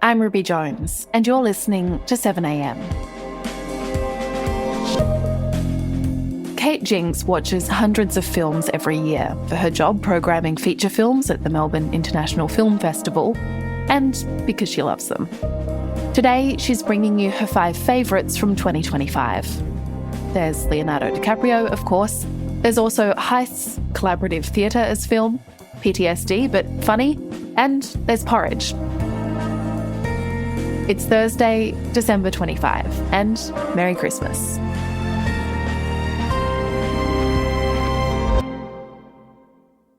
I'm Ruby Jones, and you're listening to 7am. Kate Jinx watches hundreds of films every year for her job programming feature films at the Melbourne International Film Festival, and because she loves them. Today, she's bringing you her 5 favourites from 2025. There's Leonardo Dicaprio, of course. There's also heists, collaborative theatre as film, PTSD but funny, and there's porridge. It's Thursday, December 25, and Merry Christmas.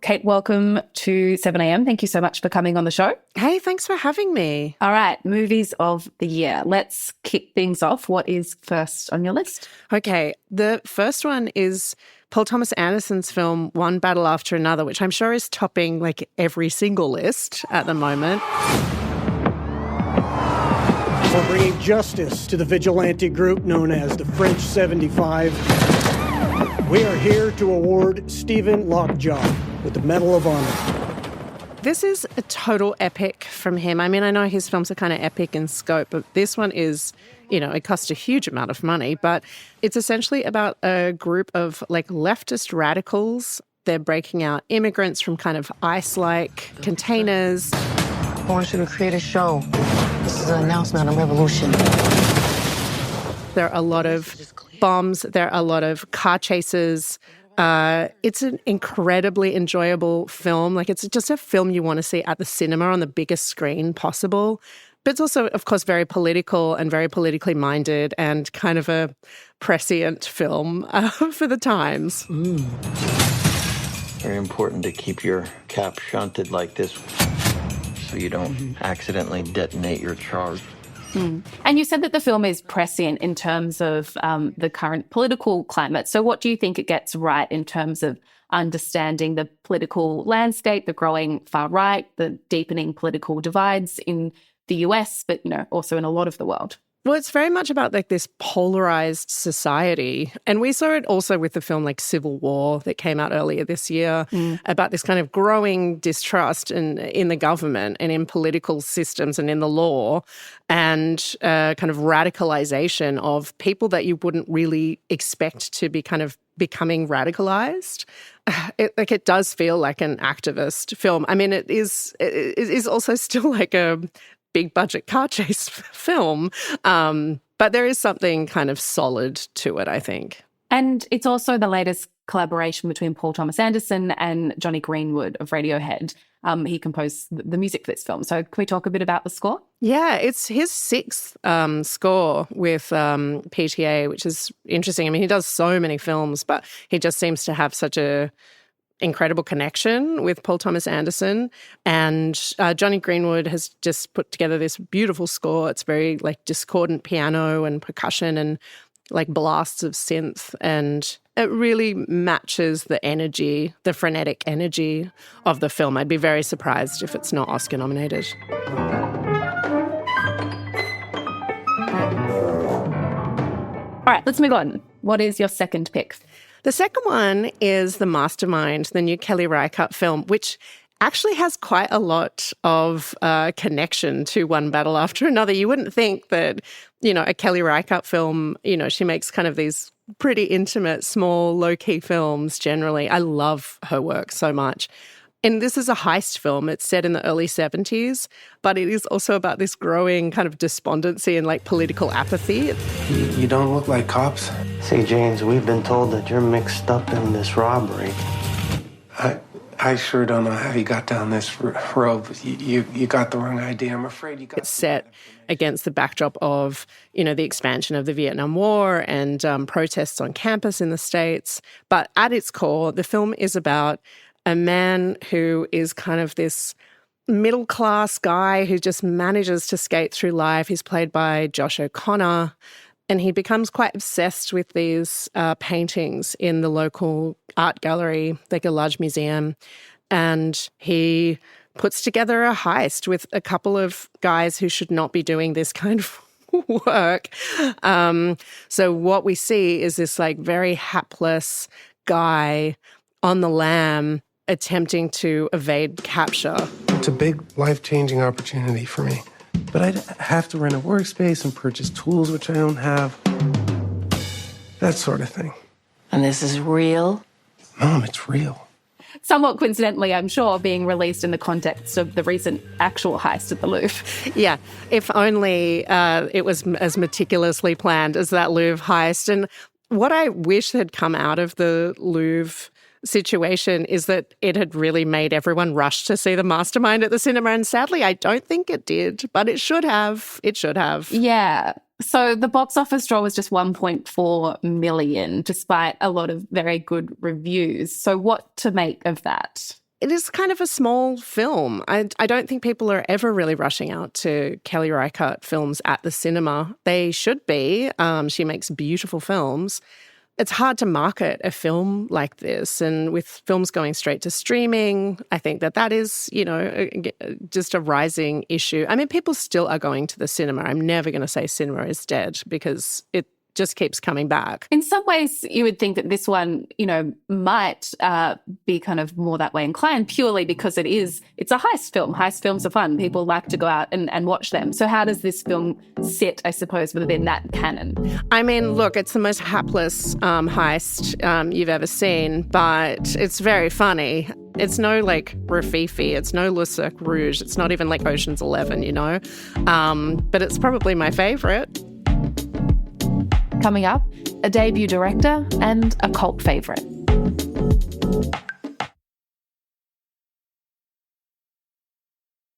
Kate, welcome to 7am. Thank you so much for coming on the show. Hey, thanks for having me. All right, movies of the year. Let's kick things off. What is first on your list? Okay, the first one is Paul Thomas Anderson's film One Battle After Another, which I'm sure is topping like every single list at the moment. For bringing justice to the vigilante group known as the French 75, we are here to award Stephen Lockjaw with the Medal of Honor. This is a total epic from him. I mean, I know his films are kind of epic in scope, but this one is, it cost a huge amount of money, but it's essentially about a group of like leftist radicals. They're breaking out immigrants from kind of ice-like containers. I want you to create a show. This is an announcement on revolution. There are a lot of bombs. There are a lot of car chases. It's an incredibly enjoyable film. Like, it's just a film you want to see at the cinema on the biggest screen possible. But it's also, of course, very political and very politically minded and kind of a prescient film for the times. Very important to keep your cap shunted like this so you don't accidentally detonate your charge. And you said that the film is prescient in terms of the current political climate. So what do you think it gets right in terms of understanding the political landscape, the growing far right, the deepening political divides in the US, but, also in a lot of the world? Well, it's very much about like this polarized society. And we saw it also with the film like Civil War that came out earlier this year about this kind of growing distrust in the government and in political systems and in the law and kind of radicalization of people that you wouldn't really expect to be kind of becoming radicalized. It does feel like an activist film. I mean, it is also still like a big budget car chase film. But there is something kind of solid to it, I think. And it's also the latest collaboration between Paul Thomas Anderson and Jonny Greenwood of Radiohead. He composed the music for this film. So can we talk a bit about the score? Yeah, it's his 6th score with PTA, which is interesting. I mean, he does so many films, but he just seems to have such a incredible connection with Paul Thomas Anderson, and Jonny Greenwood has just put together this beautiful score. It's very like discordant piano and percussion and like blasts of synth, and it really matches the energy, the frenetic energy of the film. I'd be very surprised if it's not Oscar nominated. All right, let's move on. What is your second pick? The second one is The Mastermind, the new Kelly Reichardt film, which actually has quite a lot of connection to One Battle After Another. You wouldn't think that, a Kelly Reichardt film, she makes kind of these pretty intimate, small, low-key films generally. I love her work so much. And this is a heist film. It's set in the early 70s, but it is also about this growing kind of despondency and like political apathy. You don't look like cops. Say, James, we've been told that you're mixed up in this robbery. I sure don't know how you got down this road. You got the wrong idea. I'm afraid you got... It's set against the backdrop of, the expansion of the Vietnam War and protests on campus in the States. But at its core, the film is about a man who is kind of this middle-class guy who just manages to skate through life. He's played by Josh O'Connor, and he becomes quite obsessed with these paintings in the local art gallery, like a large museum, and he puts together a heist with a couple of guys who should not be doing this kind of work. So what we see is this like very hapless guy on the lam attempting to evade capture. It's a big life-changing opportunity for me. But I'd have to rent a workspace and purchase tools, which I don't have. That sort of thing. And this is real? Mom, it's real. Somewhat coincidentally, I'm sure, being released in the context of the recent actual heist at the Louvre. Yeah, if only it was as meticulously planned as that Louvre heist. And what I wish had come out of the Louvre situation is that it had really made everyone rush to see the mastermind at the cinema. And sadly, I don't think it did, but it should have. It should have. Yeah. So the box office draw was just 1.4 million, despite a lot of very good reviews. So what to make of that? It is kind of a small film. I don't think people are ever really rushing out to Kelly Reichardt films at the cinema. They should be. She makes beautiful films. It's hard to market a film like this. And with films going straight to streaming, I think that is, just a rising issue. I mean, people still are going to the cinema. I'm never going to say cinema is dead because it just keeps coming back. In some ways, you would think that this one, might be kind of more that way inclined purely because it's a heist film. Heist films are fun. People like to go out and watch them. So how does this film sit, I suppose, within that canon? I mean, look, it's the most hapless heist you've ever seen, but it's very funny. It's no like Rafifi, it's no Le Cercle Rouge, it's not even like Ocean's 11, but it's probably my favourite. Coming up, a debut director and a cult favourite.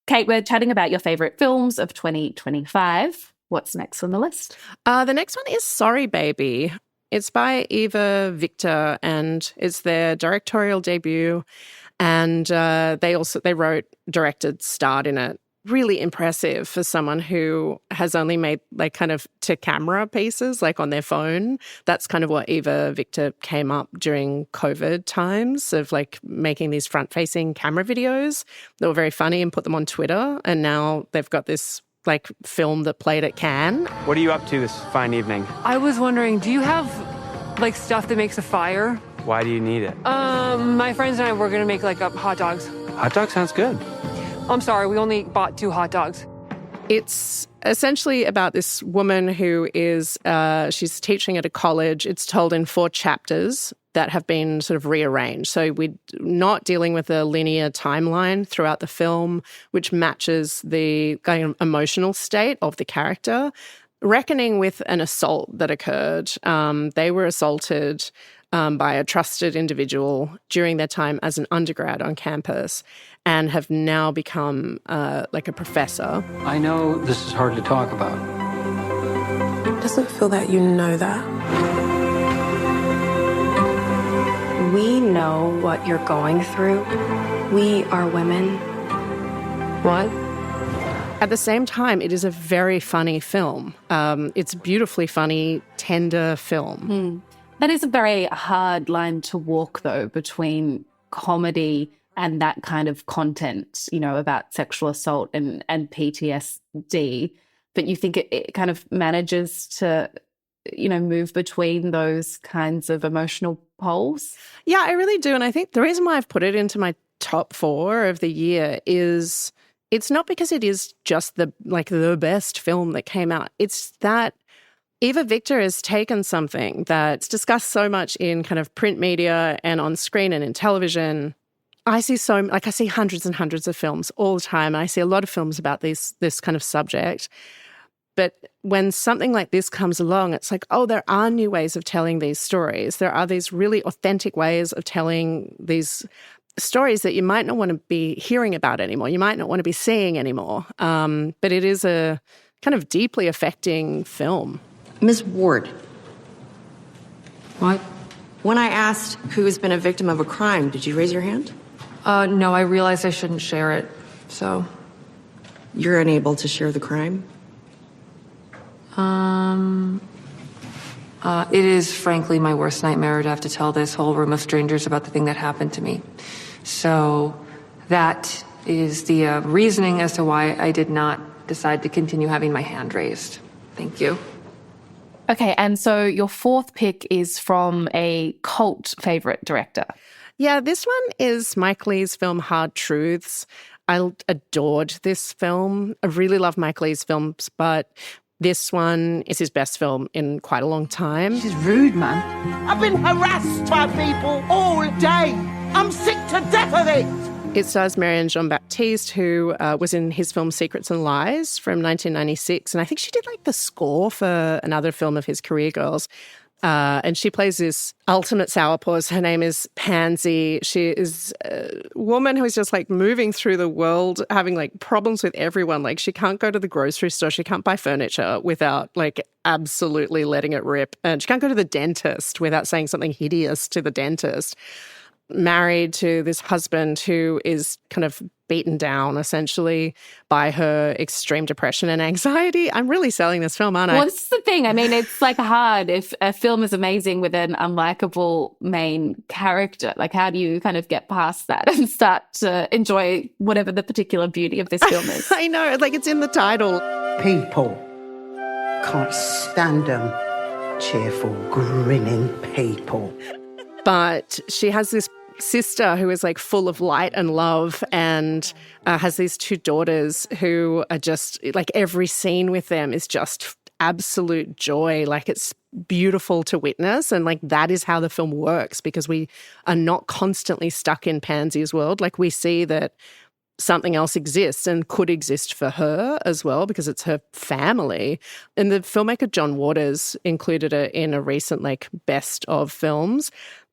Kate, we're chatting about your favourite films of 2025. What's next on the list? The next one is Sorry Baby. It's by Eva Victor and it's their directorial debut. And they wrote, directed, starred in it. Really impressive for someone who has only made like kind of to camera pieces like on their phone. That's kind of what Eva Victor came up during COVID times of like making these front facing camera videos that were very funny and put them on Twitter. And now they've got this like film that played at Cannes. What are you up to this fine evening? I was wondering, do you have like stuff that makes a fire? Why do you need it? My friends and I were gonna make like hot dogs. Hot dog sounds good. I'm sorry, we only bought 2 hot dogs. It's essentially about this woman who is, she's teaching at a college. It's told in 4 chapters that have been sort of rearranged. So we're not dealing with a linear timeline throughout the film, which matches the kind of emotional state of the character. Reckoning with an assault that occurred. They were assaulted by a trusted individual during their time as an undergrad on campus and have now become like a professor. I know this is hard to talk about. It doesn't feel that you know that. We know what you're going through. We are women. What? At the same time, it is a very funny film. It's a beautifully funny, tender film. That is a very hard line to walk, though, between comedy and that kind of content, about sexual assault and PTSD. But you think it kind of manages to, move between those kinds of emotional poles? Yeah, I really do. And I think the reason why I've put it into my top 4 of the year is it's not because it is just the best film that came out. It's that Eva Victor has taken something that's discussed so much in kind of print media and on screen and in television. I see hundreds and hundreds of films all the time. And I see a lot of films about this kind of subject. But when something like this comes along, it's like, oh, there are new ways of telling these stories. There are these really authentic ways of telling these stories that you might not want to be hearing about anymore. You might not want to be seeing anymore. But it is a kind of deeply affecting film. Ms. Ward. What? When I asked who has been a victim of a crime, did you raise your hand? No, I realized I shouldn't share it, so. You're unable to share the crime? It is frankly my worst nightmare to have to tell this whole room of strangers about the thing that happened to me. So that is the reasoning as to why I did not decide to continue having my hand raised. Thank you. Okay, and so your 4th pick is from a cult favourite director. Yeah, this one is Mike Leigh's film Hard Truths. I adored this film. I really love Mike Leigh's films, but this one is his best film in quite a long time. She's rude, man. I've been harassed by people all day. I'm sick to death of it. It stars Marianne Jean-Baptiste, who was in his film Secrets and Lies from 1996. And I think she did like the score for another film of his, Career Girls. And she plays this ultimate sourpuss. Her name is Pansy. She is a woman who is just like moving through the world, having like problems with everyone. Like she can't go to the grocery store. She can't buy furniture without like absolutely letting it rip. And she can't go to the dentist without saying something hideous to the dentist. Married to this husband who is kind of beaten down essentially by her extreme depression and anxiety. I'm really selling this film, aren't I? Well, this is the thing. I mean, it's like hard if a film is amazing with an unlikable main character. Like, how do you kind of get past that and start to enjoy whatever the particular beauty of this film is? I know, like it's in the title. People. Can't stand them. Cheerful, grinning people. But she has this sister who is like full of light and love and has these two daughters who are just like every scene with them is just absolute joy. Like it's beautiful to witness. And like that is how the film works because we are not constantly stuck in Pansy's world. Like we see that something else exists and could exist for her as well because it's her family. And the filmmaker John Waters included it in a recent like best of films.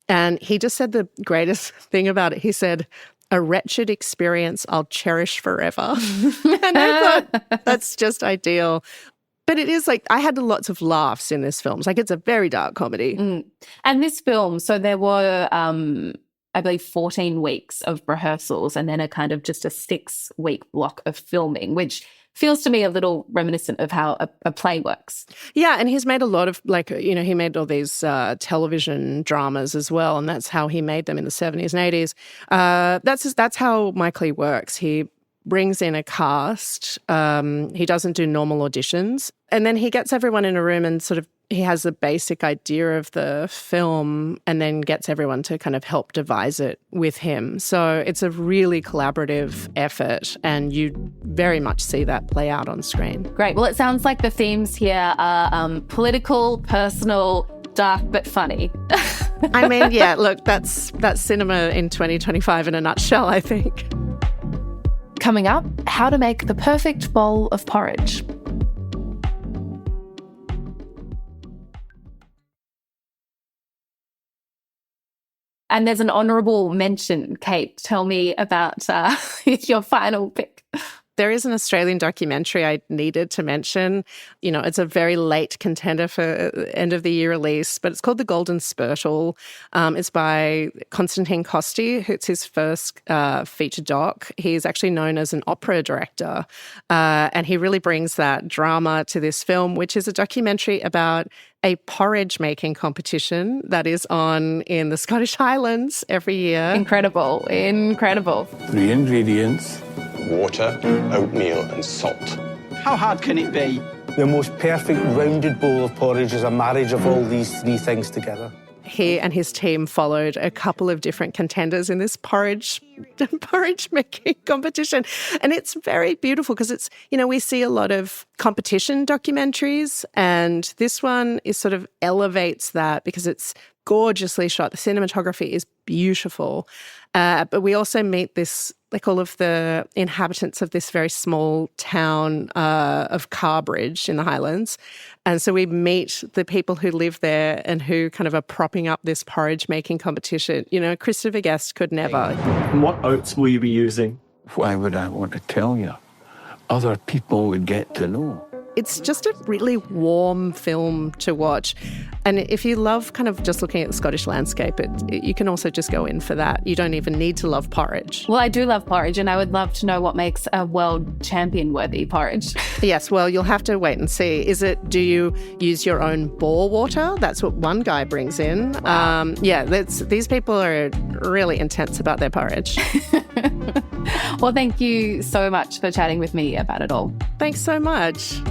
And he just said the greatest thing about it. He said, a wretched experience I'll cherish forever. And I thought, that's just ideal. But it is like, I had lots of laughs in this film. It's like, it's a very dark comedy. Mm. And this film, so there were, I believe, 14 weeks of rehearsals and then a kind of just a 6-week block of filming, which feels to me a little reminiscent of how a play works. Yeah, and he's made a lot of, like, you know, he made all these television dramas as well, and that's how he made them in the 70s and 80s. That's how Mike Leigh works. He brings in a cast. He doesn't do normal auditions. And then he gets everyone in a room and sort of he has a basic idea of the film and then gets everyone to kind of help devise it with him. So it's a really collaborative effort and you very much see that play out on screen. Great. Well, it sounds like the themes here are political, personal, dark but funny. I mean, yeah, look, that's cinema in 2025 in a nutshell, I think. Coming up, how to make the perfect bowl of porridge. And there's an honourable mention, Kate. Tell me about your final pick. There is an Australian documentary I needed to mention. You know, it's a very late contender for end of the year release, but it's called The Golden Spurtle. It's by Konstantin Kosti. It's his first feature doc. He's actually known as an opera director, and he really brings that drama to this film, which is a documentary about a porridge making competition that is on in the Scottish Highlands every year. Incredible. 3 ingredients. Water, oatmeal and salt. How hard can it be? The most perfect rounded bowl of porridge is a marriage of all these 3 things together. He and his team followed a couple of different contenders in this porridge making competition. And it's very beautiful because it's, you know, we see a lot of competition documentaries and this one is sort of elevates that because it's gorgeously shot. The cinematography is beautiful. But we also meet this, like all of the inhabitants of this very small town of Carbridge in the Highlands. And so we meet the people who live there and who kind of are propping up this porridge making competition. You know, Christopher Guest could never. And what oats will you be using? Why would I want to tell you? Other people would get to know. It's just a really warm film to watch. And if you love kind of just looking at the Scottish landscape, you can also just go in for that. You don't even need to love porridge. Well, I do love porridge, and I would love to know what makes a world champion-worthy porridge. Yes, well, you'll have to wait and see. Do you use your own bore water? That's what one guy brings in. These people are really intense about their porridge. Well, thank you so much for chatting with me about it all. Thanks so much.